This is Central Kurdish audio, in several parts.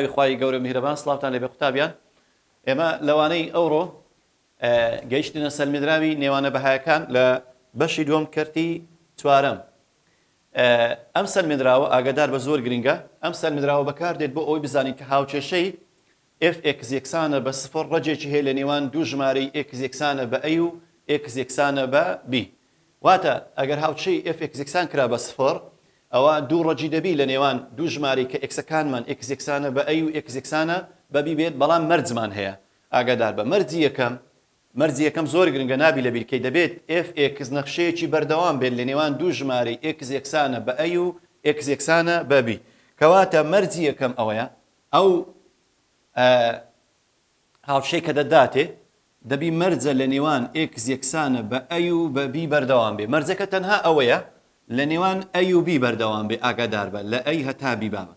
ناوی خوای گەورە میهرەبان سڵاوتان لێبێ قوتابیان ئێمە لەوانەی ئەوڕۆ گەیشتنە سەلمیدراوی نێوانە بەهایەکان لە بەشی دووەم کەرتی چوارەم. ئەم سەلمیدراوە ئاگادار بە زۆر گرنگە. ئەم سەلمیدراوە بەکاردێت بۆ ئەوی بزانین کە هاوچێشەی fx یەکسانە بە سفر ڕەجێکی هەیە لە نێوان دوو ژمارەی x یەکسانە بە a و x یەکسانە بە b. واتە ئەگەر هاوچەی fx یەکسان کرا بە سفر ئەوە دوو ڕەجی دەبی لە نێوان دوو ژماری کە ئەکسەکانمان x یەکسانە بە a و x یەکسانە بە b بێت، بەڵام مەرجمان هەیە. ئاگادار بە مەرجی یەکەم زۆر گرنگە، نابی لە بیرکەی دەبێت fx نەخشەیەکی بەردەوام بێت لە نێوان دوو ژماری x یەکسانە بە a و x یەکسانە بە b. کەواتە مەرجی یەکەم ئەوەیە، ئەو هاوشەی کە دەداتێ دەبی مەرجە لە نێوان x یەکسانە بە a و بە b بەردەوام بێ. مەرجەکە تەنها ئەوەیە لە نێوان a و b بەردەوام بێ. ئاگادار بە لە a هەتا b بابە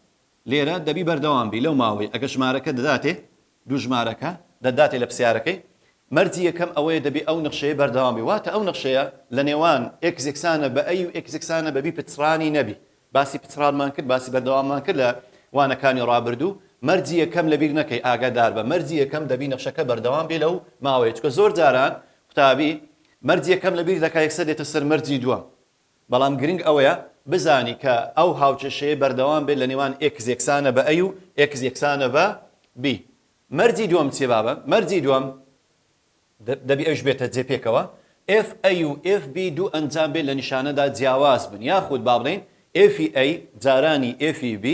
لێرە دەبی بەردەوام بی لەو ماوەی ئەگە ژمارەکە دەداتێ دوو ژمارەکە دەداتێ لە پرسیارەکەی. مەرجی یەکەم ئەوەیە دەبی ئەو نەخشەیە بەردەوام بی. واتە ئەو نەخشەیە لە نێوان x یەکسانە بە a و x یەکسانە بە b پچڕانی نەبی. باسی پچڕانمان کرد، باسی بەردەواممان کرد لە وانەکانی ڕابردوو. مەرجی یەکەم لەبیر نەکەی. ئاگادار بە مەرجی یەکەم دەبی نەخشەکە بەردەوام بێ لەو ماوەیە، چونکە زۆر جاران قوتابی مەرجی یەکەم لەبیر دەکا یەکسەر دێتە سەر مەرجی دووەم. بەڵام گرنگ ئەوەیە بزانی کە ئەو هاوچەشەیە بەردەوام بێت لە نێوان x یەکسانە بە a و x یەکسانە بە b. مەرجی دووەم چێ بابە؟ مەرجی دووەم دەبی ئەوش بێتە جێپێکەوە f a و f b دوو ئەنجام بێت لە نیشانەدا جیاواز بن، یاخود با بڵێن f a جارانی f b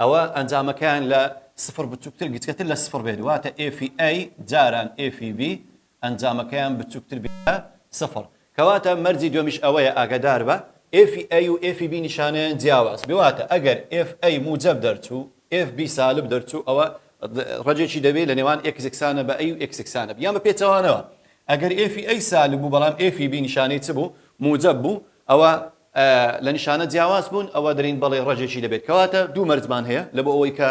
ئەوە ئەنجامەکان لە سفر بچووکتر گچکەتر لە سفر بێت. واتە f a جاران f b ئەنجامەکەیان بچووکتر بێتە سفر. کەواتە مەرجی دووەمیش ئەوەیە ئاگادار بە f a و f b نیشانەیان جیاواز بێواتە ئەگەر f a موجب دەرچوو f b سالب دەرچوو ئەوە ڕەجێکی دەبێت لە نێوان x یەکسانە بە a و x یەکسانە بە. یان بە پێچەوانەوە ئەگەر f a سالب بوو بەڵام f b نیشانەی چ بوو موجب بوو ئەوە لە نیشانە جیاواز بوون، ئەوە دەرین بەڵێ ڕەجێکی دەبێت. کەواتە دوو مەرجمان هەیە لە بۆ ئەوەی کە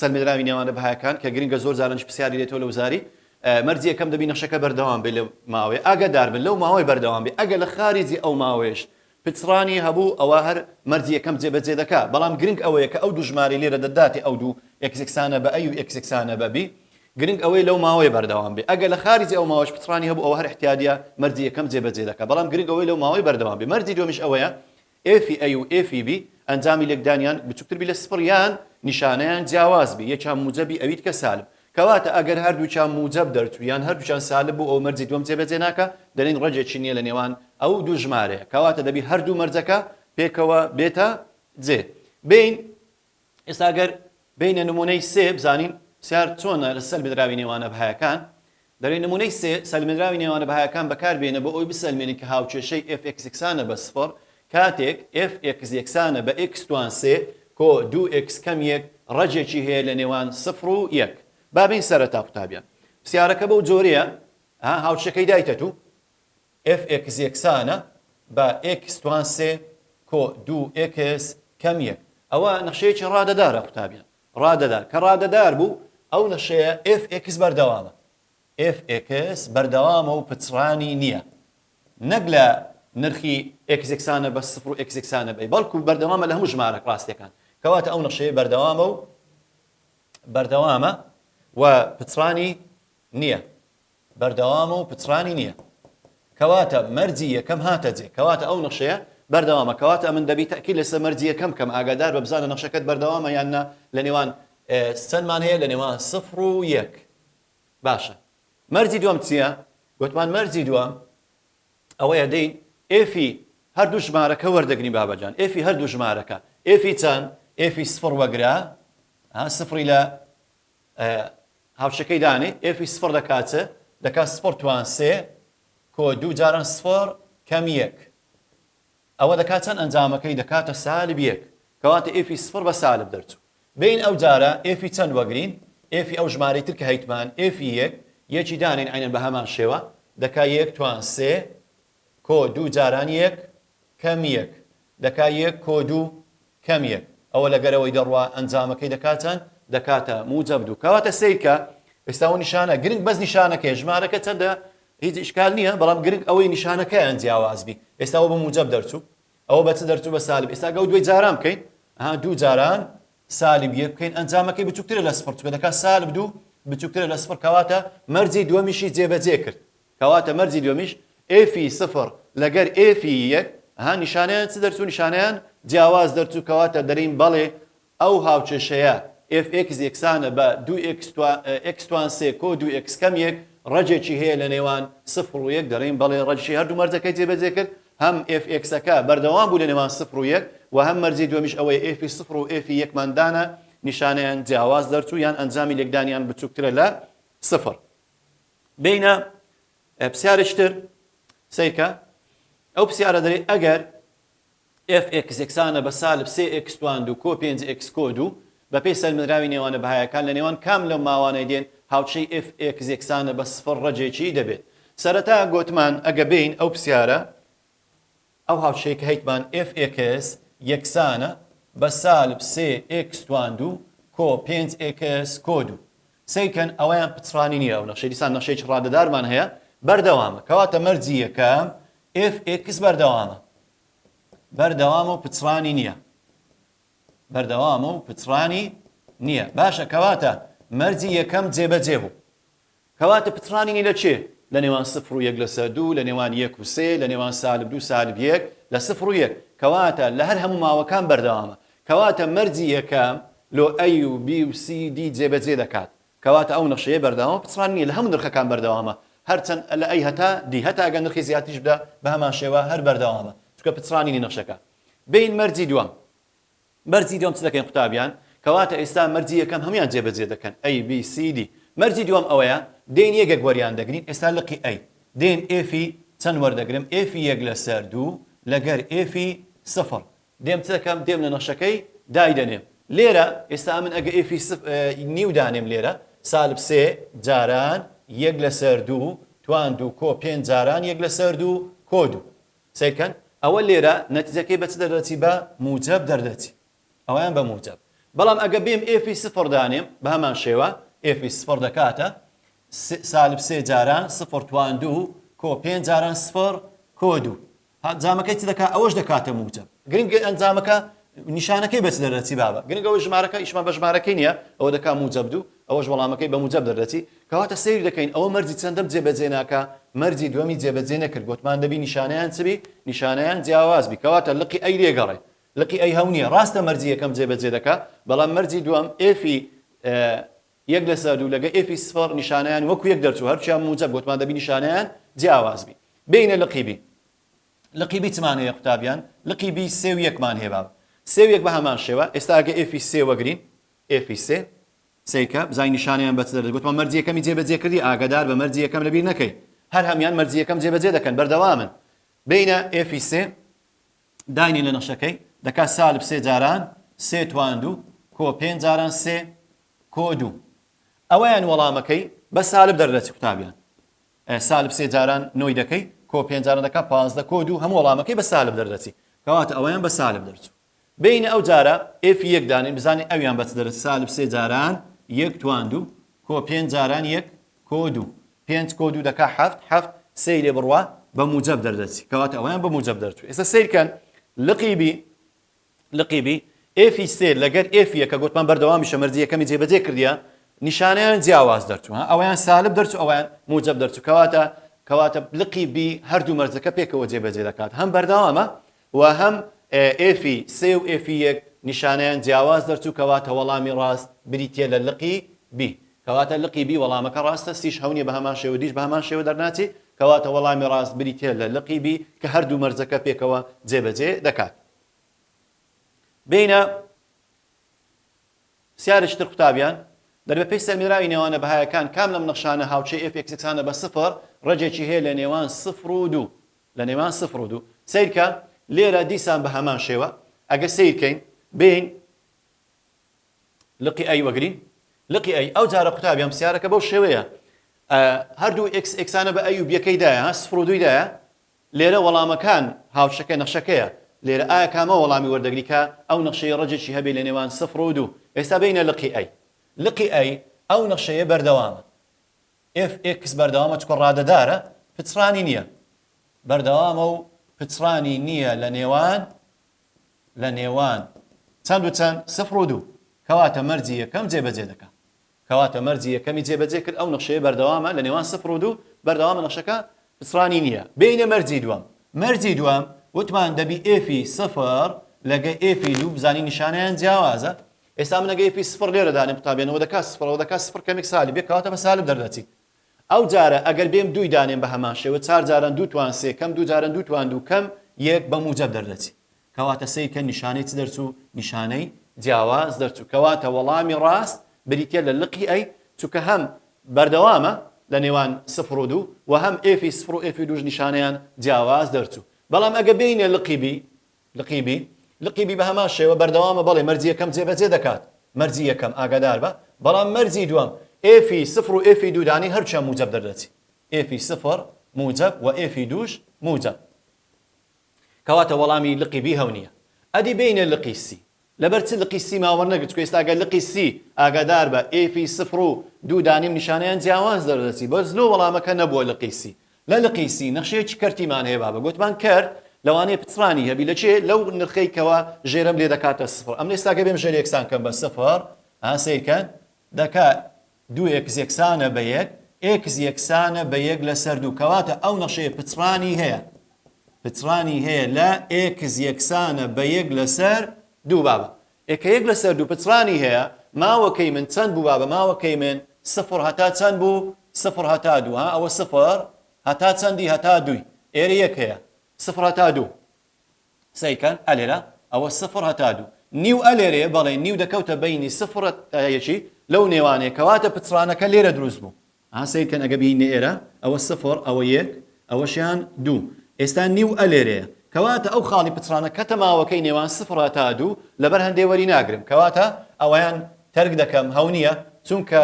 سەلمیدراوی نێوانە بەهایەکان کە گرنگە زۆر جارانش پرسیاری دێتەوە لە وزاری مەرجی یەکەم دەبی نەخشەکە بەردەوام بێت لە ماوەیە. ئاگادار بن لەو ماوەی بەردەوام بێت. ئەگەر لە خارجی ئەو ماوەیەش پچڕانی هەبوو ئەوە هەر مەرجی یەکەم جێبەجێ دەکا. بەڵام گرنگ ئەوەیە کە ئەو دوو ژمارەی لێرە دەداتێ ئەو دوو x یەکسانە بە a و x یەکسانە بە b، گرنگ ئەوەی لەو ماوەیە بەردەوام بێ. ئەگەر لە خارجی ئەو ماوەش پچڕانی هەبوو ئەوە هەر احتیاجە مەرجی یەکەم جێبەجێ دەکا. بەڵام گرنگ ئەوەی لەو ماوەی بەردەوام بێ. مەرجی دووەمیش ئەوەیە f a و f b ئەنجامی لێکدانیان بچووکتر بی لە سفر یان نیشانەیان جیاواز بی، یەکیان موجەبی ئەویت کە سالب. کەواتە ئەگەر هەردووچیان موجب دەرچوو یان هەردووچیان سالب بوو ئەو مەرجی دووەم جێبەجێ ناکە، دەڵێن ڕەجێکی نییە لە نێوان ئەو دوو ژمارەیە. کەواتە دەبی هەردوو مەرجەکە پێکەوە بێتە جێ. بین ئێستا ئەگەر بینە نمونەی سێ بزانین سیار چۆنە لە سەلمیدراوی نێوانە بەهایەکان. دەڵێن نمونەی سێ سەلمیدراوی نێوانە بەهایەکان بەکاربێنە بۆ ئەوی بسەلمێنی کە هاوچێشەی fx یەکسانە بە سفر کاتێک fx یەکسانە بە x توان سێ کۆ 2x کەم یەک ڕەجێکی هەیە لە نێوان سفر و یەک. بابین سەرەتا قوتابیان پرسیارەکە بەو جۆرەیە هاوچەکەی دایتە تو fx یەکسانە بە x توان سێ کۆ 2x کەم یەک. ئەوە نەخشەیەکی ڕادەدارە قوتابیان، ڕادەدار کە ڕادەدار بوو ئەو نەخشەیە fx بەردەوامە. fx بەردەوامە و پچڕانی نییە، نەک لە نرخی x یەکسانە بە سفر و x یەکسانە بە، بەڵکو بەردەوامە لە هەموو ژمارە ڕاستیەکان. کەواتە ئەو نەخشەیە بەردەوامە و پچڕانی نییە، بەردەوامە و پچڕانی نییە. کەواتە مەرجی یەکەم هاتە جێ. کەواتە ئەو نەخشەیە بەردەوامە. کەواتە من دەبی تەکید لەسەر مەرجی یەکەم کەم ئاگادار بە بزانە نەخشەکەت بەردەوامە یان نا لە نێوان چەندمان هەیە لە نێوان سفر و یەک. باشە مەرجی دووەم چییە؟ گوتمان مەرجی دووەم ئەوەیە دەین ئێفی هەردوو ژمارەکە وەردەگرین بابەجان. ئێفی هەردوو ژمارەکە ئێفی چەند؟ ئێفی سفر وەگرا سفری لە هاوشەکەی دانێ ئێفی سفر دەکاتە دەکات سفر توان سێ کۆ دوو جاران سفر کەم یەک. ئەوە دەکات چەند ئەنجامەکەی دەکاتە سالب یەک. کەواتە ئێفی سفر بە سالب دەرچوو. بین ئەو جارە ئێفی چەند وەگرین؟ ئێفی ئەو ژمارەی تر کە هەیتمان ئێفی یەک یەکی دانین عینەن بە هەمان شێوە دەکا یەک توان سێ کۆ دوو جاران یەک کەم یەک دەکا یەک کۆ دوو کەم یەک. ئەوە لەگەرەوەی دەڕوا ئەنجامەکەی دەکاتەن دەکاتە موجب دوو. کەواتە سێکە ئێستا ئەو نیشانە گرنگ بەس نیشانەکەی ژمارەکە چەندە هیچ ئیشکال نییە، بەڵام گرنگ ئەوەی نیشانەکەیان جیاواز بی. ئێستا ئەوە بە موجب دەرچوو ئەوە بە چ دەرچوو بە سالب. ئێستا گەو دوی جاران بکەین دوو جاران سالب یەک بکەین ئەنجامەکەی بچووکترە لە سفر چکە دەکات سالب دوو بچووکترە لە سفر کەواتە مەرجی دووەمیشی جێبەجێ کرد کەواتە مەرجی دووەمیش ئێفی سفر لەگەر ئێفی یەک ها نیشانەیان چ دەرچوو نیشانەیان جیاواز دەرچوو کەواتە دەرین بەڵێ ئەو هاوچێشەیە fx یەکسانە بە 2x توان سێ کۆ 2x کەم یەک ڕەجێکی هەیە لە نێوان سفر و یەک دەڕین بەڵێ ڕەجی هەردوو مەرجەکەی جێبەجێ کرد هەم fxەکە بەردەوام بوو لە نێوان سفر و یەک و هەم مەرجی دووەمیش ئەوەی ئێفی سفر و ئێفی یەکماندانە نیشانەیان جیاواز دەرچوو یان ئەنجامی لێکدانیان بچووکترە لە سفر بینە پرسیارشتر سیرکە ئەو پرسیارە دەرێ ئەگەر fx یەکسانە بە سالب 3x توان دوو کۆ 5x کۆ دوو بە پێی سەرمەراوی نێوانە بەهایەکان لە نێوان کام لەم ماوانەی دێن هاوچەی fx یەکسانە بە سفر ڕەجێکی دەبێت سەرەتا گوتمان ئەگە بین ئەو پرسیارە ئەو هاوچەی کە هەیتمان fx یەکسانە بە سالب 3x توان دوو کۆ 5x کۆ دوو سیکەن ئەوەیان پچڕانی نییە و نەخشەی دیسان نەخشەیەکی ڕادەدارمان هەیە بەردەوامە کەواتە مەرجی یەکەم fx بەردەوامە و پچڕانی نییە بەردەوامە و پچڕانی نییە باشە کەواتە مەرجی یەکەم جێبەجێ بوو کەواتە پچڕانی نی لە چێ لە نێوان سفر و یەک لەسەر دوو لە نێوان یەک و سێ لە نێوان سالب دوو سالب یەک لە سفر و یەک کەواتە لە هەر هەموو ماوەکان بەردەوامە کەواتە مەرجی یەکەم لۆ ئەی و بی و سی دی جێبەجێ دەکات کەواتە ئەو نەخشەیە بەردەوامە پچڕانی نییە لە هەموو نرخەکان بەردەوامە هەرچەند لە ئەی هەتا دی هەتا ئەگەر نرخی زیاتریش بدە بە هەمان شێوە هەر بەردەوامە چونکە پچڕانی نی نەخشەکە بین مەرجی دووەم مەرجی دووەم چ دەکەین قوتابیان کەواتە ئێستا مەرجی یەکەم هەمویان جێبەجێ دەکەن ئەی بی سی دی مەرجی دووەم ئەوەیە دێن یەکێک وەریان دەگرین ئێستا لقی ئەی دێن ئێفی چەند وەردەگرم ئێفی یەک لەسەر دوو لەگەر ئێفی سفر دێم چ دەکەم دێم لە نەخشەکەی دایدەنێم لێرە ئێستا من ئەگە ئێفی نیو دانێم لێرە سالب سێ جاران یەک لەسەر دوو توان دوو کۆ پێنج جاران یەک لەسەر دوو کۆ دوو سیرکەن ئەوە لێرە نەتیجەکەی بە چ دەردەچی بە موجب دەردەچی ئەویان بە موجب بەڵام ئەگە بێم ئێفی سفر دانێم بە هەمان شێوە ئێفی سفر دەکاتە سالب سێ جاران سفر توان دوو کۆ پێنج جاران سفر کۆ دوو ئەنجامەکەی چ دەکات ئەوەش دەکاتە موجب گرنگ ئەنجامەکە نیشانەکەی بەچ دەردەچی بابە گرنگەوە ژمارەکە ئیشمان بە ژمارەکەی نییە ئەوە دەکات موجب دوو ئەوەش وەڵامەکەی بە موجب دەردەچی کەواتە سەیر دەکەین ئەوە مەرجی چەندەم جێبەجێ ناکە مەرجی دووەمی جێبەجێ نەکرد گوتمان دەبی نیشانەیان چبی نیشانەیان جیاواز بی کەواتە لقی ئەی لێگەڕێ لقی ئەی هەو نییە ڕاستە مەرجی یەکەم جێبەجێ دەکات بەڵام مەرجی دووەم ئێفی یەک لەسەر دوو لەگە ئێفی سفر نیشانەیان وەکو یەک دەرچوو هەرچیان موجب گوتمان دەبی نیشانەیان جیاواز بی بینە لقیبی لقیبی چمان هەیە قوتابیان لقیبی سێ و یەکمان هەیە باب سێ و یەک بە هەمان شێوە ئێستا ئەگە ئێفی سێ وەگرین ئێفی سێ سیکە بزای نیشانیان بەچ دەردێت گوتمان مەرجی یەکەمی جێبەجێ کردی ئاگادار بە مەرجی یەکەم لەبیر نەکەی هەر هەمیان مەرجی یەکەم جێبەجێ دەکەن بەردەوامن بینە ئێفی سێ داینی لە نەخشەکەی دەکات سالب سێ جاران سێ توان دوو کۆ پێنج جاران سێ کۆ دوو ئەوەیان وەڵامەکەی بە سالب دەردەچی قوتابیان سالب سێ جاران نۆی دەکەی کۆ پێنج جاران دەکات پانزدە کۆ دوو هەموو وەڵامەکەی بە سالب دەردەچی کەواتە ئەوەیان بە سالب دەرچوو بینە ئەو جارە ئێفی یەک دانین بزانین ئەویان بەچ دەرچ سالب سێ جاران یەک توان دوو کۆ پێنج جاران یەک کۆ دوو پێنج کۆ دوو دەکات حەفت حەفت سێی لێ بڕوا بە موجب دەردەچی کەواتە ئەوەیان بە موجب دەرچوو ئێستا سیرکەن لقیبی ئێفی سێ لەگەر ئێفی یەکە گوتمان بەردەوامیشە مەرجی یەکەمی جێبەجێ کردیە نیشانیان جیاواز دەرچوو ئەویان سالب دەرچوو ئەویان موجب دەرچوو کەواتە لقیبی هەردوو مەرجەکە پێکەوە جێبەجێ دەکات هەم بەردەوامە و هەم ئێفی سێ و ئێفی یەک نیشانیان جیاواز دەرچوو کەواتە وەڵامی ڕاست بریتە لە لقیبی کەواتە لقیبی وەڵامەکە ڕاستە سیش هەونیە بە هەمان شێوە دیش بە هەمان شێوە دەرناچی کەواتە وەڵامی ڕاست بریتە لە لقیبی کە هەردوو مەرجەکە پێکەوە جێبەجێ دەکات بینە سیارشتر قوتابیان دەربەپێی سەرمێراوی نێوانە بەهایەکان کام لەم نەخشانە هاوچەی fx یەکسانە بە سفر ڕەجێکی هەیە لە نێوان سفر و دوو لە نێوان سفر و دوو سیرکە لێرە دیسان بە هەمان شێوە ئەگە سیرکەین بین لقی ئەی وەگرین لقی ئەی ئەو جارە قوتابیان سیارەکە بەو شێوەیە هەردوو ئەکسانە بە ئەی و بیەکەیدایە سفر و دوویدایە لێرە وەڵامەکان هاوچەکە نەخشەکەیە لێرە ئایا کامە وەڵامی وەردەگری کە ئەو نەخشەی ڕەجێکی هەبێ لە نێوان سفر و دوو ئێستا بینە لقی ئەی ئەو نەخشەیە بەردەوامە fx بەردەوامە چکۆ ڕادەدارە پچڕانی نییە بەردەوامە و پچڕانی نییە لە نێوان چەند و چەند سفر و دوو کەواتە مەرجی یەکەم جێبەجێ دەکات کەواتە مەرجی یەکەمی جێبەجێ کرد ئەو نەخشەیە بەردەوامە لە نێوان 0 و 2 بەردەوامە نەخشەکە پچڕانی نییە بینە مەرجی دووەم وتمان دەبی ئێفی 0 لەگە ئێفی 2 بزانی نیشانەیان جیاوازە ئێستا من لەگە ئێفی 0 لێرە دانێ قوتابیانەوە دەکات 0 کەمێک سالی بێ کەواتە بە سالب دەردەچی ئەو جارە ئەگەر بێم دوی دانێن بە هەمان شێوە 4 جاران 2 توان 3 کەم 2 جاران 2 توان 2 کەم یەک بە موجب دەردەچی کەواتە سەیکە نیشانەی چ دەرچوو نیشانەی جیاواز دەرچوو کەواتە وەڵامی ڕاست بریتە لە لقی ئەی چونکە هەم بەردەوامە لە نێوان 0 و 2 و هەم ئێفی 0 و ئێفی 2 نیشانەیان جیاواز دەرچوو بەڵام ئەگە بینە لقیبی بە هەمان شێوە بەردەوامە بەڵێ مەرجی یەکەم جێبەجێ دەکات مەرجی یەکەم ئاگادار بە بەڵام مەرجی دووەم ئێفی 0 و ئێفی 2 دانی هەرچەند موجب دەردەچی ئێفی 0 موجب و ئێفی 2 موجب کەواتە وەڵامی لقیبی هەو نییە ئەدی بینە لقی سی لەبەر چ لقی سی ماوەڕ نەگرت چکە ئێستا ئەگەر لقی سی ئاگادار بە ئێفی 0 و 2 دانیم نیشانەیان جیاواز دەردەچی بەس لۆ وەڵامەکە نەبووە لقی سی لە لقی سی نەخشەیەکی کەرتیمان هەیە بابە گوتمان کرد لەوانەیە پچڕانی هەبی لە چێ لەو نرخەیەکەوە ژێرەم لێ دەکاتە 0 ئەم ئێستاگە بێم ژێر یەکسان کەم بە 0 ئاسەیکەن دەکات 2 x یەکسانە بە 1 x یەکسانە بە 1 لەسەر 2 کەواتە ئەو نەخشەیە پچڕانی هەیە لە x یەکسانە بە 1 لەسەر 2 بابە ئێکە 1 لەسەر 2 پچڕانی هەیە ماوەکەی من چەند بوو بابە ماوەکەی من 0 هەتا چەند بوو 0 هەتا 2 ئەوە 0 هەتا چەندی هەتا 2 ئێرە 1 هەیە 0 هەتا 2 سەیکەن ئەلێرە ئەوە 0 هەتا 2 نیو ئەلێرێ بەڵێ نیو دەکەوتە بەینی 0 یەکی لەو نێوانەیە کەواتە پچڕانەکە لێرە دروست بوو سەیکەن ئەگە بینێ ئێرە ئەوە 0 ئەوە 1 ئەوەشیان 2 ئێستا نیو ئەلێرەیە کەواتە ئەو خاڵی پچڕانەکە تەماوەکەی نێوان 0 تا 2 لەبەر هەندێ وەری ناگرم کەواتە ئەوەیان تەرک دەکەم هەو نییە چونکە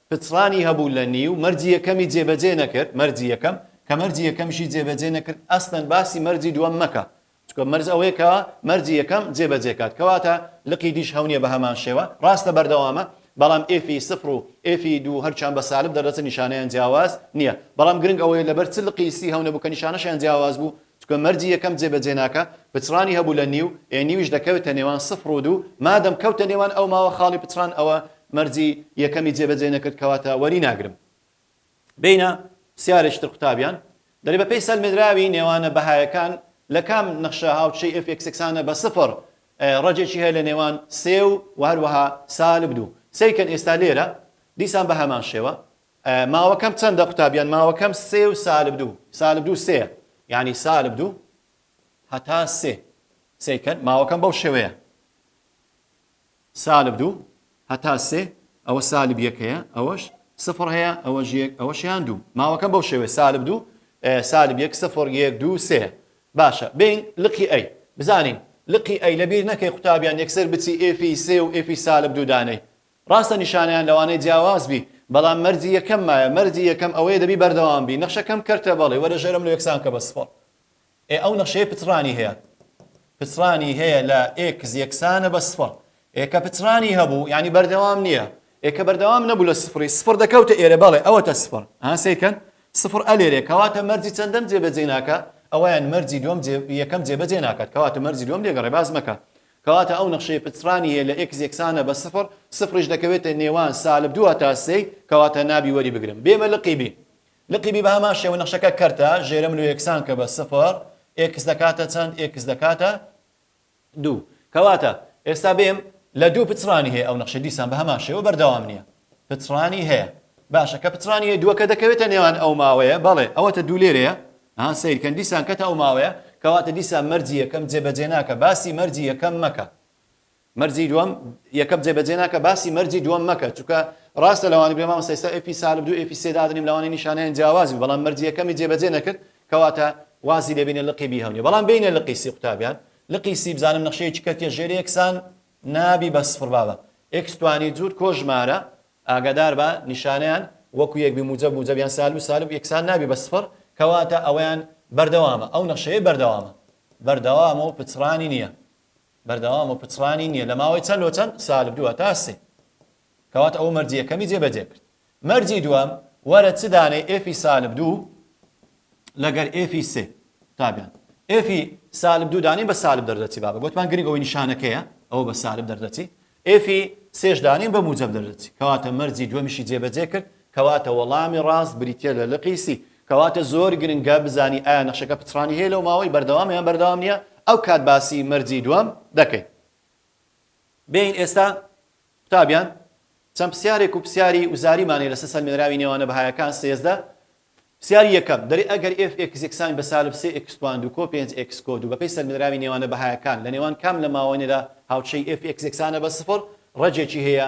پچڕانی هەبوو لە نیو مەرجی یەکەمی جێبەجێ نەکرد مەرجی یەکەم کە مەرجی یەکەمشی جێبەجێ نەکرد ئەسڵەن باسی مەرجی دووەم مەکە چونکە مەرج ئەوەیەکەوە مەرجی یەکەم جێبەجێ کات کەواتە لقی دیش هەو نییە بە هەمان شێوە ڕاستە بەردەوامە بەڵام ئێفی 0 و ئێفی 2 هەرچیان بە سالب دەردەچە نیشانەیان جیاواز نییە بەڵام گرنگ ئەوەیە لەبەر چ لقی سی هەو نەبوو کە نیشانەشیان جیاواز بوو چونکە مەرجی یەکەم جێبەجێ ناکە پچڕانی هەبوو لە نیو نیویش دەکەوێتە نێوان 0 و 2 مادەم کەوتە نێوان ئەو ماوە خاڵی پچڕان ئەوە مەرجی یەکەمی جێبەجێ نەکرد کەواتە وەری ناگرم بینە سیارێشتر قوتابیان دەری بە پێی سەلمێدراوی نێوانە بەهایەکان لە کام نەخشە هاوچەی f یەکسانە بە 0 ڕەجێکی هەیە لە نێوان 3 و هەروەها سالب 2 سەیکەن ئێستا لێرە دیسان بە هەمان شێوە ماوەکەم چەندە قوتابیان ماوەکەم 3 و سالب 2 سالب 2 3 یعنی سالب 2 هەتا 3 سەیکەن ماوەکەم بەو شێوەیە سالب 2 هەتا 3 ئەوە سالب 1 هەیە ئەوەش 0 هەیە ئەوەشیان 2 ماوەکەم بەو شێوەیە سالب 2 سالب 1 0 1 2 3 باشە بین لقی ئەی بزانین لقی ئەی لەبیر نەکەی قوتابیان یەکسەر بچی ئێفی 3 و ئێفی سالب 2 دانەی ڕاستە نیشانیان لەوانەیە جیاواز بی بەڵام مەرجی یەکەم مایە مەرجی یەکەم ئەوەیە دەبی بەردەوام بی نەخشەکەم کەرتە بەڵێ وەرە ژێرم لە یەکسان کە بە 0 ئەو نەخشەیە پچڕانی هەیە لە x یەکسانە بە 0 ئێکە پچڕانی هەبوو یعنی بەردەوام نییە ئێکە بەردەوام نەبوو لە 0 دەکەوتە ئێرە بەڵێ ئەوەتە 0 هەسەیکەن 0 ئەلێرێ کەواتە مەرجی چەندەم جێبەجێ ناکە ئەوەیان مەرجی دووەم یەکەم جێبەجێ ناکات کەواتە مەرجی دووەم لێگەڕێ باز مەکە کەواتە ئەو نەخشەیە پچڕانی هەیە لە x یەکسانە بە 0 0ش دەکەوێتە نێوان سالب 2 تا 3 کەواتە نابی وەری بگرم بێمە لقیبی بە هەمان شێوە نەخشەکە کەرتە ژێرەم لە یەکسان کە بە 0 x دەکاتە چەند x دەکاتە 2 کەواتە ئێستا بێم لە 2 پچڕانی هەیە ئەو نەخشە دیسان بە هەمان شێوە بەردەوام نییە پچڕانی هەیە باشە کە پچڕانی هەیە دووەکە دەکەوێتە نێوان ئەو ماوەیە بەڵێ ئەوەتە دوو لێرەیە سیرکەن دیسان کەتە ئەو ماوەیە کەواتە دیسان مەرجی یەکەم جێبەجێ ناکە باسی مەرجی یەکەم مەکە مەرجی دووەم یەکەم جێبەجێ ناکە باسی مەرجی دووەم مەکە چونکە ڕاستە لەوانی بێمە سەیستا ئێفی سالب 2 ئێفی 3 دادنیم لەوانی نیشانەیان جیاوازی بەڵام مەرجی یەکەمی جێبەجێ نەکرد کەواتە وازی لێبینە لقیبی هەونیە بەڵام بینە لقی سی قوتابیان لقی سی بزانم نەخشەیەکی کەتیە ژێری یەکسان نابی بە 0 بابە x توانی جوور کۆژمارە ئاگادار بە نیشانەیان وەکو یەک بی موجەبیان سالب یەکسان نابی بە 0 کەواتە ئەویان بەردەوامە ئەو نەخشەیە بەردەوامە و پچڕانی نییە بەردەوام و پچڕانی نییە لە ماوەی چەند لۆ چەند سالب 2 تا 3 کەواتە ئەو مەرجی یەکەمی جێبەجێ کرد مەرجی دووەم وەرە چ دانەی ئێفی سالب 2 لەگەر ئێفی 3 تابیان ئێفی سالب 2 دانی بە سالب دەردەچی بابە گوتمان گرنگ ئەوەی نیشانەکەیە ئەوە بە سالب دەردەچی ئێفی سێش دانین بە موجب دەردەچی کەواتە مەرجی دووەمیشی جێبەجێ کرد کەواتە وەڵامی ڕاست بریتە لە لقی سی کەواتە زۆر گرنگە بزانی ئایا نەخشەکە پچڕانی هەیە لەو ماوەی بەردەوام یان بەردەوام نییە ئەو کات باسی مەرجی دووەم دەکەین بین ئێستا قوتابیان چەند پرسیارێک و پرسیاری وزاریمانێ لەسەر سەرمێنراوی نێوانە بەهایەکان سێزدە پرسیاری یەکەم دەری ئەگەر f(x) یەکسانی بە سالب 3x² کۆ 5x کۆد و بەپێی سەرمێنراوی نێوانە بەهایەکان لە نێوان کام لە ماوەیەدا هاوچەی f(x) یەکسانە بە سفر ڕەجێکی هەیە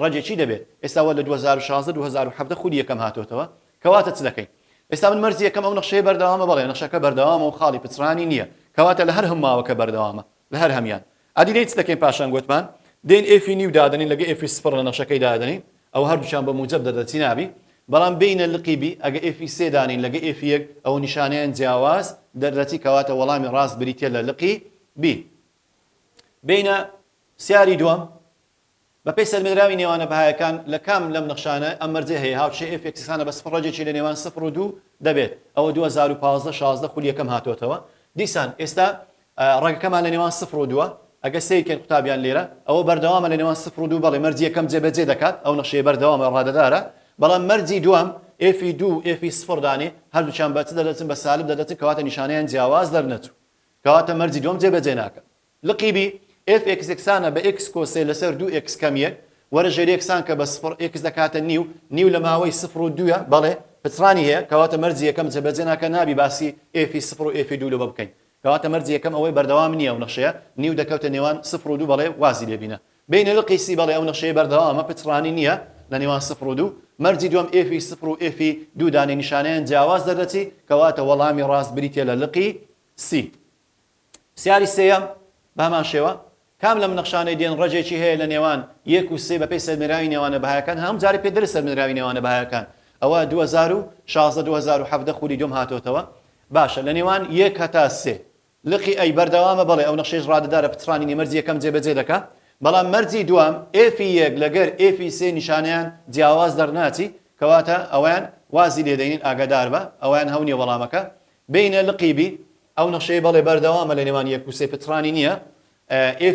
ڕەجێکی دەبێت ئێستا وە لە 2016 2017 خودی یەکەم هاتۆتەوە کەواتە چ دەکەین ئێستا من مەرجی یەکەم ئەو نەخشەیە بەردەوامە بەڵێ نەخشەکە بەردەوامە و خاڵی پچڕانی نییە کەواتە لە هەر هەماوەکە بەردەوامە لە هەر هەمیان ئادی چ دەکەین پاشان گوتمان دێن f نیو دادنین لەگە f سفر لە نەخشەکەی دادنین ئەو هەردووچان بە موجب دەدەچی نابی بەڵام بینە لقیبی ئەگە f سێ دانین لەگە f یەک ئەو نیشانەیان جیاواز دەردەچی کەواتە وەڵامی ڕاست بریتە لە لقی b بینە سیاری دووەم بەپێی سەرمێنراوی نێوانە بەهایەکان لە کام لەم نەخشانە ئەم مەرجە هەیە هاوچەی f یەکسانە بە سفر ڕەجێکی لە نێوان 0 و 2 دەبێت ئەوە 2015 16 خول یەکەم هاتۆتەوە دیسان ئێستا ڕێگەکەمان لە نێوان 0 و 2 ئەگە سیرکەن قوتابیان لێرە ئەوە بەردەوامە لە نێوان 0 و 2 بەڵێ مەرجی یەکەم جێبەجێ دەکات ئەو نەخشەیە بەردەوامە ڕادەدارە بەڵام مەرجی دووەم f2 f0 دانێ هەردووچان بە چ دەدەچن بە سالب دەدەچن کەواتە نیشانەیان جیاواز دەرنەچوو کەواتە مەرجی دووەم جێبەجێ ناکات لقیبی f(x) یەکسانە بە x کۆ 3 لەسەر 2x کەم یەک وەرە ژێر یەکسان کە بە 0 x دەکاتە نیو لە ماوەی 0 و 2 بەڵێ پچڕانی هەیە کەواتە مەرجی یەکەم جێبەجێ ناکە نابی باسی f0 و f2 لە بکەین کەواتە مەرجی یەکەم ئەوەی بەردەوام نییە و نەخشەیە نیو دەکەوتە نێوان 0 و 2 بەڵێ وازی لێبینە بینە لقی سی بەڵێ ئەو نەخشەیە بەردەوامە پچڕانی نییە لە نێوان 0 و 2 مەرجی دووەم f0 و f2 دانی نیشانەیان جیاواز دەردەچی کەواتە وەڵامی ڕاست بریتە لە لقی سی پرسیاری سێیەم بەهەمان شێوە کام لەم نەخشانەی دێن ڕەجێکی هەیە لە نێوان 1 و 3 بەپێی سەرمێنراوی نێوانە بەهایەکان هەموو جارێ پێدەرە سەرمێنراوی نێوانە بەهایەکان ئەوە 2016 2017 خولی دوم هاتۆتەوە باشە لە نێوان 1 هەتا 3 لقی ئەی بەردەوامە بەڵێ ئەو نەخشەیەش ڕادەدارە پچڕانی نیە مەرجی یەکەم جێبەجێ دەکات بەڵام مەرجی دووەم f1 لەگەر f3 نیشانیان جیاواز دەرناچی کەواتە ئەویان وازی لێدەینین ئاگادار بە ئەویان هەونیە وەڵامەکە بینە لقیبی ئەو نەخشەیە بەڵێ بەردەوامە لە نێوان 1 و 3 پچڕانی نییە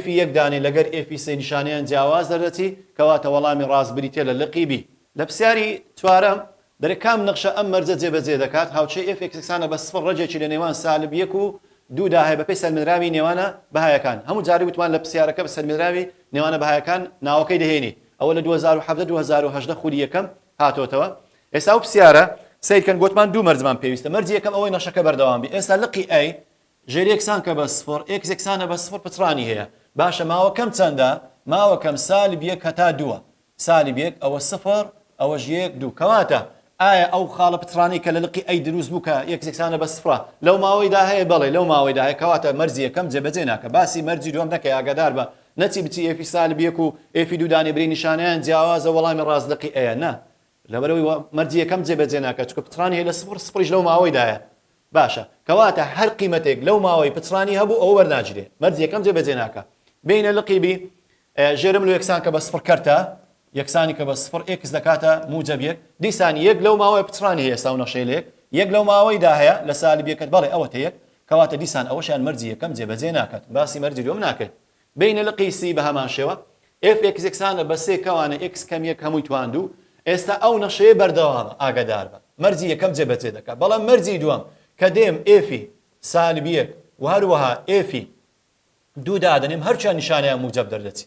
f1 دانێ لەگەر f3 نیشانیان جیاواز دەردەچی کەواتە وەڵامی ڕاست بریتە لە لقیبی لە پرسیاری چوارەم دەرەکام نەخشە ئەم مەرجە جێبەجێ دەکات هاوچەی f یەکسانە بە سفر ڕەجێکی لە نێوان سالب 1 و 2 هەیە بەپێی سەرمێنراوی نێوانە بەهایەکان هەموو جاری وتمان لە پرسیارەکە بە سەرمێنراوی نێوانە بەهایەکان ناوەکەی دەهێنی ئەوە لە 2017 2018 خولی یەکەم هاتۆتەوە ئێستا ئەو پرسیارە سیرکەن گوتمان دوو مەرجمان پێویستە مەرجی یەکەم ئەوەی نەخشەکە بەردەوام بی ئێستا لقی ئەی ژێر یەکسان کە بە سفر x یەکسانە بە سفر پچڕانی هەیە باشە ماوەکەم چەندە ماوەکەم سالب 1 هەتا 2 سالب 1 ئەوە سفر ئەوەش 1 2 کەواتە ئایا ئەو خاڵە پترانی کە لە لقی ئەی دروست بوو کە x یەکسانە بە سفرە لەو ماوەیدا هەیە بەڵێ لەو ماوەیدا هەیە کەواتە مەرجی یەکەم جێبەجێ ناکە باسی مەرجی دووەم نەکەی ئاگادار بە نەچی بچی f سالب 1 و f2 دانی بری نیشانیان جیاوازە وەڵامی ڕاست لقی ئەیە نە لەبەرەوەی مەرجی یەکەم جێبەجێ ناکە چونکە پترانی هەیە لە سفر سفریش لەو ماوەیدایە باشە کەواتە هەر قیمەتێک لەو ماوەی پترانی هەبوو ئەوە وەرناگیرێ مەرجی یەکەم جێبەجێ ناکە بینە لقیبی ژێرم لە یەکسان کە بە سفر کەرتە یەکسانی کە بە سفر x دەکاتە موجب یەک دیسان یەک لەو ماوەی پترانی هەیە ئێستا و نەخشەیەک یەک لەو ماوەیدا هەیە لە سالب یەکەت بەڵێ ئەوەتە یەک کەواتە دیسان ئەوەشیان مەرجی یەکەم جێبەجێ ناکات باسی مەرجی دووەم ناکرد بینە لقی سی بە هەمان شێوە f(x) یەکسانە بە 3 کەوانە x کەم یەک هەمووی تواندوو ئێستا ئەو نەخشەیە بەردەوامە ئاگادار بە مەرجی یەکەم جێبەجێ دەکات بەڵام مەرجی دووەم کە دێم f سالب یەک و هەروەها f 2 دادنیم هەرچیان نیشانەیان موجب دەردەچی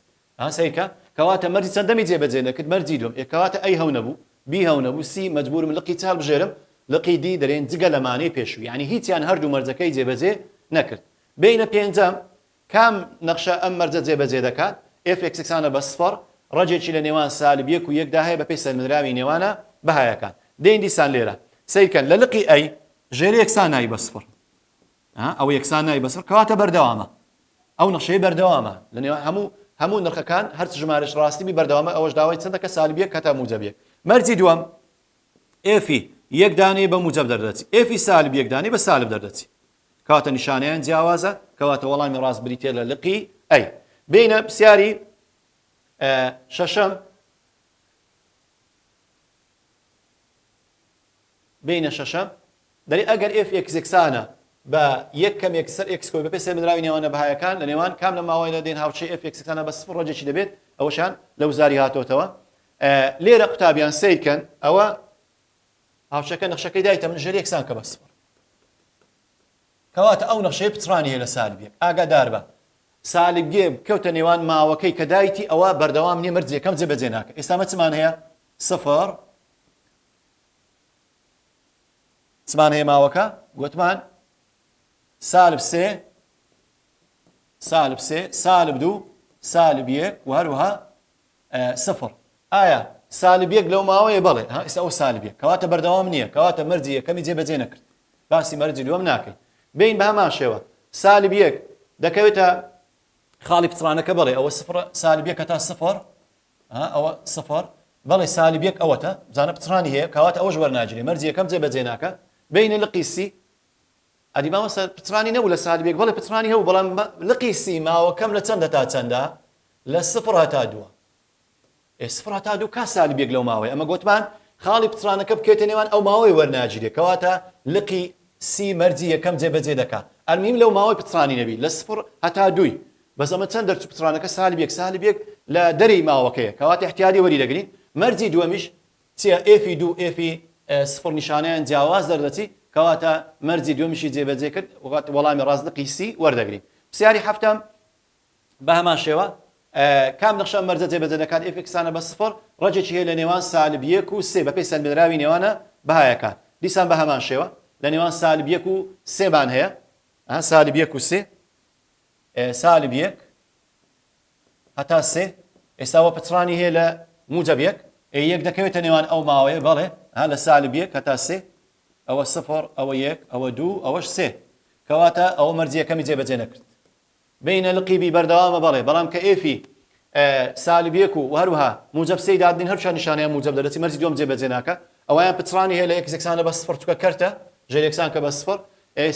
سەیرکە کەواتە مەرجی چەندەمی جێبەجێ دەکرد مەرجی دووەم کەواتە ئەی هەو نەبوو بی هەو نەبوو سی مەجبورم لقی چال بژێرم لقی دی دەرێن جگە لەمانەی پێشوو یعنی هیچیان هەردوو مەرجەکەی جێبەجێ نەکرد بینە پێنجەم کام نەخشە ئەم مەرجە جێبەجێ دەکات f یەکسانە بە سفر ڕەجێکی لە نێوان سالب 1 و 1 هەیە بەپێی سەرمێنراوی نێوانە بەهایەکان دێن دیسان لێرە سەیرکەن لە لقی ئەی ژێر یەکسان نایی بە سفر ئەو یەکسان نایی بە سفر کەواتە بەردەوامە ئەو نەخشەیە بەردەوامە لە نێوان هەموو نرخەکان هەر ژمارەش ڕاستیبی بەردەوامە ئەوەش داوای چەندەکە سالب 1 هەتا موجب 1 مەرجی دووەم f یەک دانەیە بە موجب دەردەچی f سالب 1 دانەی بە سالب دەردەچی کەواتە نیشانەیان جیاوازە کەواتە وەڵامی ڕاست بریتێ لە لقی ئەی بینە پرسیاری شەشەم بینە شەشەم دەری ئەگەر f یەکسانە بە یەک کەم یەکسەر x کۆی بەپێی سەرمێنراوی نێوانە بەهایەکان لە نێوان کام لە ماوەیەدا دێن هاوچەی f یەکسانە بە سفر ڕەجێکی دەبێت ئەوەشان لەو زاری هاتۆتەوە لێرە قوتابیان سیرکەن ئەوە هاوشەکە نەخشەکەی دایتە من ژێر یەکسان کە بە سفر کەواتە ئەو نەخشەیە پچڕانی هەیە لە سالبیەک ئاگادار بە سالبگێ کەوتە نێوان ماوەکەی کە دایتی ئەوە بەردەوام نیە مرج یەکەم جێبەجێ ناکە ئێستا چمان هەیە سفر چمان هەیە ماوەکە گوتمان سالب سێ سالب سێ سالب دوو سالب یەک و هەروەها سفر ئایا سالب یەک لەو ماوەیە بەڵێ ئێستا ئەو سالب یەک کەواتە بەردەوام نییە کەواتە مەرجی یەکەمی جێبەجێ نەکرد باسی مەرجی دووەم ناکەین بین بە هەمان شێوە سالب یەک دەکەوێتە خاڵی پچڕانەکە بڵێ ئەوە سفر سالب یەک هەتا سفر ئەوە سفر بەڵێ سالب یەک ئەوەتە بزانە پچڕانی هەیە کەواتە ئەوەش وەرناگیرێ مەرجی یەکەم جێبەجێ ناکە بینە لقی سی ئەدی مامۆستا پچڕانی نەبوو لە سالب یەک بەڵێ پچڕانی هەبوو بەڵام لقی سی ماوەکەم لە چەندە تا چەندە لە سفر هەتا دووە سفر هەتا دوو کا سالب یەک لەو ماوەیە ئەمە گوتمان خاڵی پچڕانەکە بکەوێتە نێوان ئەو ماوەی وەرناگیرێ کەواتە لقی سی مەرجی یەکەم جێبەجێ دەکات ئەلمیم لەو ماوەی پچڕانی نەبی لە سفر هەتا دووی بەس ئەمە چەند دەرچوو پچڕانەکە سالب یەک لە دەرەی ماوەکەیە کەواتە احتیاطی وەری دەگرین مەرجی دووەمیش چیە ئێفی دوو ئێفی سفر نیشانەیان جیاواز دەردەچی کەواتە مەرجی دووەمیشی جێبەجێ کرد وەڵامی ڕاست لقی سی وەردەگرین پرسیاری هەفتەم بە هەمان شێوە کام نەخشە مەرجە جێبەجێ دەکات ئێف یەکسانە بە سفر ڕەجێکی هەیە لە نێوان سالب یەک و سێ بەپێی سەلمێنراوی نێوانە بەهایەکان دیسان بە هەمان شێوە لە نێوان سالب یەک و سێمان هەیە سالب یەک و سێ سالب یەک هەتا سێ ئێستاوە پچڕانی هەیە لە موجب یەک یەک دەکەوێتە نێوان ئەو ماوەیە بەڵێ لە سالب یەک هەتا سێ ئەوە سفر ئەوە یەک ئەوە دوو ئەوەش سێ کەواتە ئەوە مەرجی یەکەمی جێبەجێ نەکرد بینە لقیبی بەردەوامە بەڵێ بەڵام کە ئێفی سالب یەک و هەروەها موجب سێی دادنین هەرچیان نیشانەیە موجب دەدەچی مەرجی دووەم جێبەجێ ناکە ئەوەیان پچڕانی هەیە لە یەکسانە بە سفر چووکە کەرتە ژێر یەکسان کە بە سفر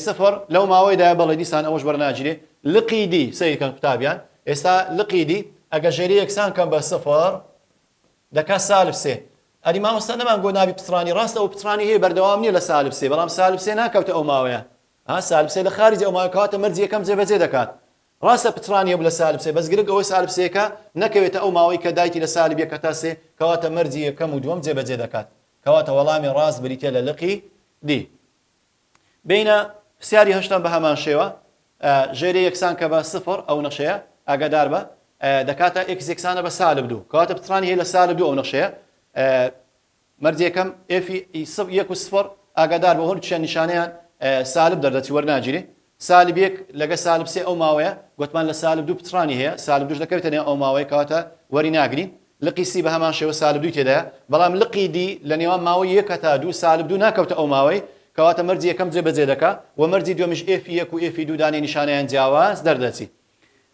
سفر لەو ماوەیەدا بەڵێ دیسان ئەوەش وەرناگیرێ لقی دی سەیرکەن قوتابیان ئێستا لقی دی ئەگە ژێری یەکسان کەم بە سفر دەکات سالب سێ ئەدی مامۆستا نەمان گۆ نابی پچڕانی ڕاستە ئەو پچڕانی هەیە بەردەوام نییە لە سالب سێ بەڵام سالب سێ ناکەوتە ئەو ماوەیە سالب سێ لە خارجی ئەو ماوەیە کەواتە مەرجی یەکەم جێبەجێ دەکات ڕاستە پچڕانی هەبوو لە سالب سێ بەس گرنگ ئەوەی سالب سێکە نەکەوێتە ئەو ماوەی کە دایتی لە سالب یەک هەتا سێ کەواتە مەرجی یەکەم و دووەم جێبەجێ دەکات کەواتە وەڵامی ڕاست بریتە لە لقی دی بینە پرسیاری هەشتم بە هەمان شێوە ژێری یەکسان کە بە سفر ئەو نەخشەیە ئاگادار بە دەکاتە ئێکس یەکسانە بە سالب دوو کەواتە پچڕانی هەیە لە سالب دوو ئەو نەخشەیە مەرجی یەکەم ئێفی یەک و سفر ئاگادار بە هەرچیان نیشانەیان سالب دەردەچی وەرناگیرێ سالب یەک لەگە سالب سێ ئەو ماوەیە گوتمان لە سالب دوو پچڕانی هەیە سالب دووش دەکەوێتە نێو ئەو ماوەیە کەواتە وەری ناگرین لقی سی بە هەمان شێوە سالب دووی تێدایە بەڵام لقی دی لە نێوان ماوەی یەک هەتا دوو سالب دوو ناکەوتە ئەو ماوەی کەواتە مەرجی یەکەم جێبەجێ دەکات و مەرجی دووەمیش ئێفی یەک و ئێفی دوو دانەی نیشانەیان جیاواز دەردەچی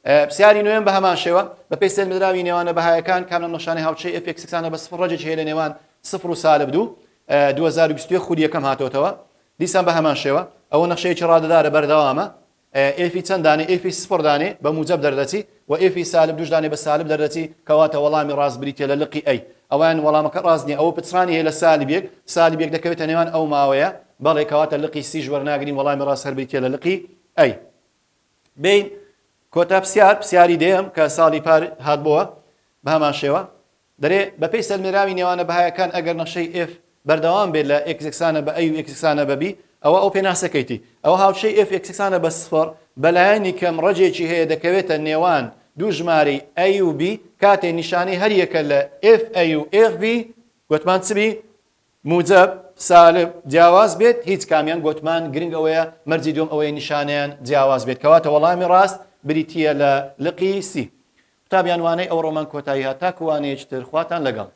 پرسیاری نوێم بە هەمان شێوە بەپێی سەلمێنراوی نێوانە بەهایەکان کام لەم نەخشانەی هاوچەی ئێف یەکسانە بە سفر ڕەجێکی هەیە لە نێوان سفر و سالب دوو 2021 خودی یەکەم هاتۆتەوە دیسان بە هەمان شێوە ئەوە نەخشەیەکی ڕادەدارە بەردەوامە ئێفی چەند دانێ ئێفی سفر دانێ بە موجب دەردەچی و ئێفی سالب دووش دانێ بە سالب دەردەچی کەواتە وەڵامی ڕاست بریتە لە لقی ئەی ئەوان وەڵامەکە ڕاست نییە ئەوە پچڕانی هەیە لە سالب یەک دەکەوێتە نێوان ئەو ماوەیە بەڵێ کەواتە لقی سی وەرناگرین وەڵامی ڕاست هەر بریتە لە لقی ئەی بین کۆتا پرسیاری دێم کە ساڵی پار هاتبووە بە هەمان شێوە دەرێ بەپێی سەلمێنراوی نێوانە بەهایەکان ئەگەر نەخشەی ئێف بەردەوام بێت لە یەکسانە بە ئەی و یەکسانە بە بی ئەو پێناسەکەیتی ئەوە هاوچەی ئێف یەکسانە بە سفر بەلایەنی کەم ڕەجێکی هەیە دەکەوێتە نێوان دوو ژمارەی ئەی و بی کاتێ نیشانەی هەر یەکە لە ئێف ئەی و ئێف بی گوتمان چبی موجب سالب جیاواز بێت هیچ کامیان گوتمان گرنگ ئەوەیە مەرجی دووەم ئەوەیە نیشانیان جیاواز بێت کەواتە وەڵامی ڕاست بریتیە لە لقی سی قوتابیان وانەی ئەو ڕۆمان کۆتایی هات تاکو وانەیەکی تر خواتان لەگەڵ